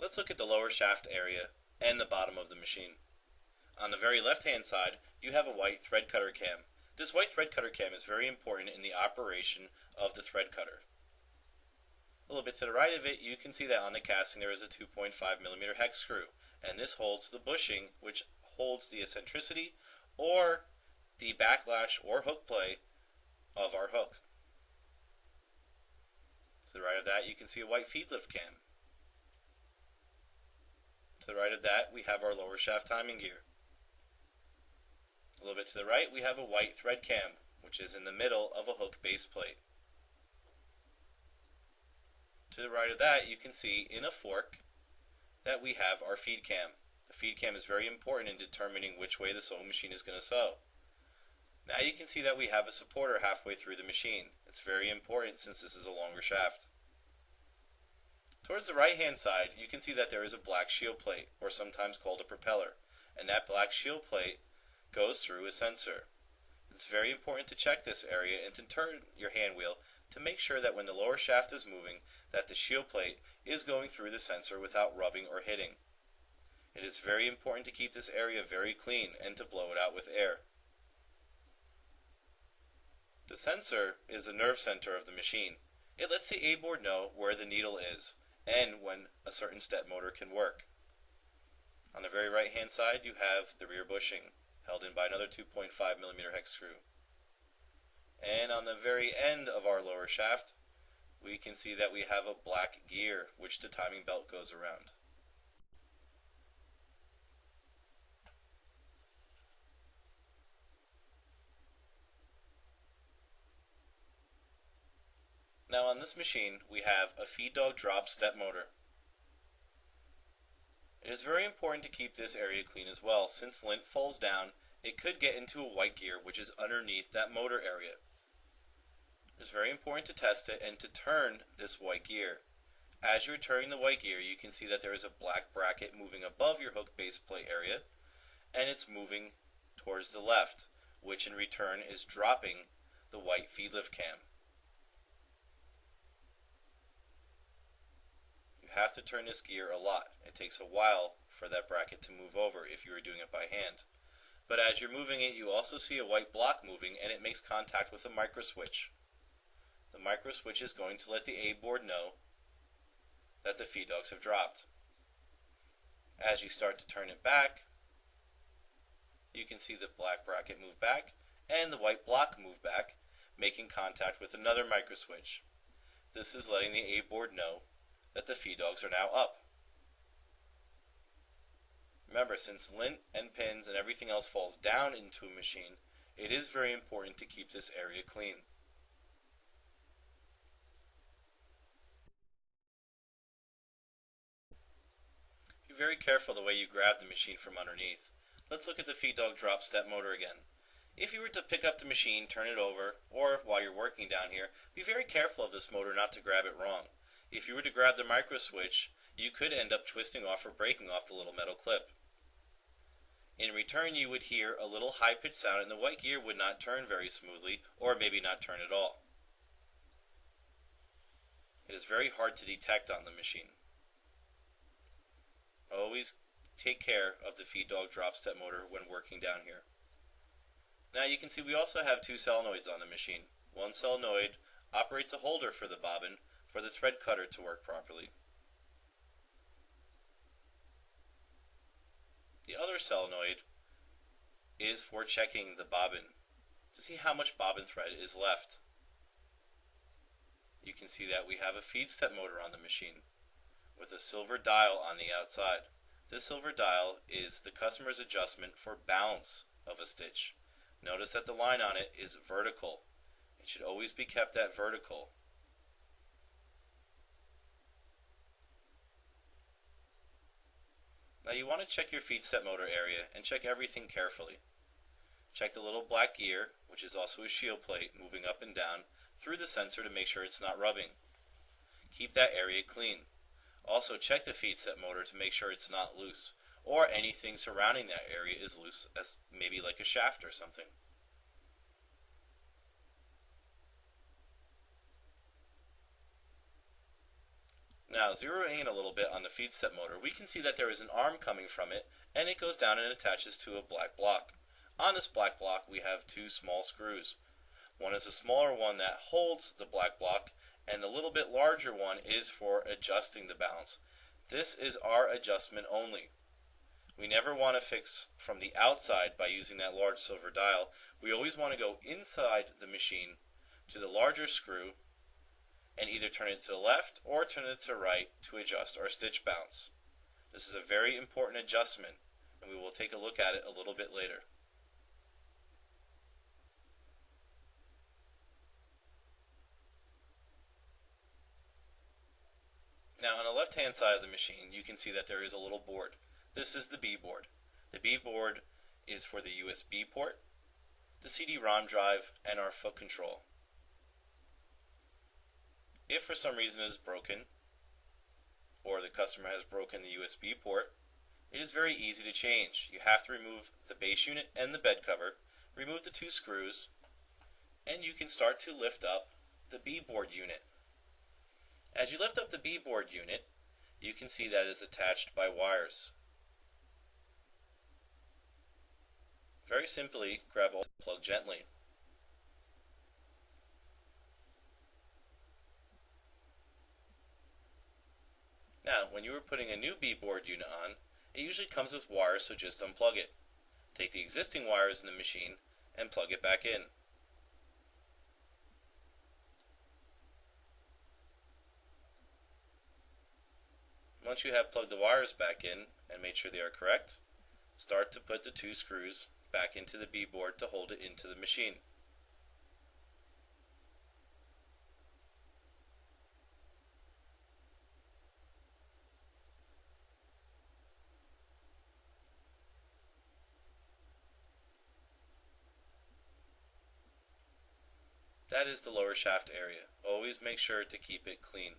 Let's look at the lower shaft area and the bottom of the machine. On the very left hand side, you have a white thread cutter cam. This white thread cutter cam is very important in the operation of the thread cutter. A little bit to the right of it, you can see that on the casting there is a 2.5mm hex screw, and this holds the bushing, which holds the eccentricity or the backlash or hook play of our hook. To the right of that, you can see a white feed lift cam. To the right of that, we have our lower shaft timing gear. A little bit to the right, we have a white thread cam, which is in the middle of a hook base plate. To the right of that, you can see in a fork that we have our feed cam. The feed cam is very important in determining which way the sewing machine is going to sew. Now you can see that we have a supporter halfway through the machine. It's very important since this is a longer shaft. Towards the right hand side, you can see that there is a black shield plate, or sometimes called a propeller, and that black shield plate goes through a sensor. It's very important to check this area and to turn your hand wheel to make sure that when the lower shaft is moving, that the shield plate is going through the sensor without rubbing or hitting. It is very important to keep this area very clean and to blow it out with air. The sensor is the nerve center of the machine. It lets the A-board know where the needle is and when a certain step motor can work. On the very right hand side, you have the rear bushing, held in by another 2.5mm hex screw. And on the very end of our lower shaft, we can see that we have a black gear, which the timing belt goes around. Now on this machine, we have a feed dog drop step motor. It is very important to keep this area clean as well. Since lint falls down, it could get into a white gear, which is underneath that motor area. It's very important to test it and to turn this white gear. As you're turning the white gear, you can see that there is a black bracket moving above your hook base plate area, and it's moving towards the left, which in return is dropping the white feed lift cam. You have to turn this gear a lot. It takes a while for that bracket to move over if you are doing it by hand. But as you're moving it, you also see a white block moving, and it makes contact with a micro switch. The micro switch is going to let the A-board know that the feed dogs have dropped. As you start to turn it back, you can see the black bracket move back and the white block move back, making contact with another micro switch. This is letting the A-board know that the feed dogs are now up. Remember, since lint and pins and everything else falls down into a machine, it is very important to keep this area clean. Be very careful the way you grab the machine from underneath. Let's look at the feed dog drop step motor again. If you were to pick up the machine, turn it over, or while you're working down here, be very careful of this motor not to grab it wrong. If you were to grab the micro switch, you could end up twisting off or breaking off the little metal clip. In return, you would hear a little high-pitched sound and the white gear would not turn very smoothly, or maybe not turn at all. It is very hard to detect on the machine. Always take care of the feed dog drop step motor when working down here. Now you can see we also have two solenoids on the machine. One solenoid operates a holder for the bobbin for the thread cutter to work properly. The other solenoid is for checking the bobbin to see how much bobbin thread is left. You can see that we have a feed step motor on the machine with a silver dial on the outside. This silver dial is the customer's adjustment for balance of a stitch. Notice that the line on it is vertical. It should always be kept at vertical. Now you want to check your feed step motor area and check everything carefully. Check the little black gear, which is also a shield plate, moving up and down through the sensor to make sure it's not rubbing. Keep that area clean. Also check the feed step motor to make sure it's not loose, or anything surrounding that area is loose, as maybe like a shaft or something. Now, zeroing in a little bit on the feed step motor, we can see that there is an arm coming from it, and it goes down and attaches to a black block. On this black block, we have two small screws. One is a smaller one that holds the black block, and the little bit larger one is for adjusting the balance. This is our adjustment only. We never want to fix from the outside by using that large silver dial. We always want to go inside the machine to the larger screw and either turn it to the left or turn it to the right to adjust our stitch bounce. This is a very important adjustment, and we will take a look at it a little bit later. Now, on the left-hand side of the machine, you can see that there is a little board. This is the B board. The B board is for the USB port, the CD-ROM drive, and our foot control. If for some reason it is broken, or the customer has broken the USB port, it is very easy to change. You have to remove the base unit and the bed cover, remove the two screws, and you can start to lift up the B board unit. As you lift up the B board unit, you can see that it is attached by wires. Very simply, grab all the plug gently. Now, when you are putting a new B board unit on, it usually comes with wires, so just unplug it. Take the existing wires in the machine and plug it back in. Once you have plugged the wires back in and made sure they are correct, start to put the two screws back into the B board to hold it into the machine. That is the lower shaft area. Always make sure to keep it clean.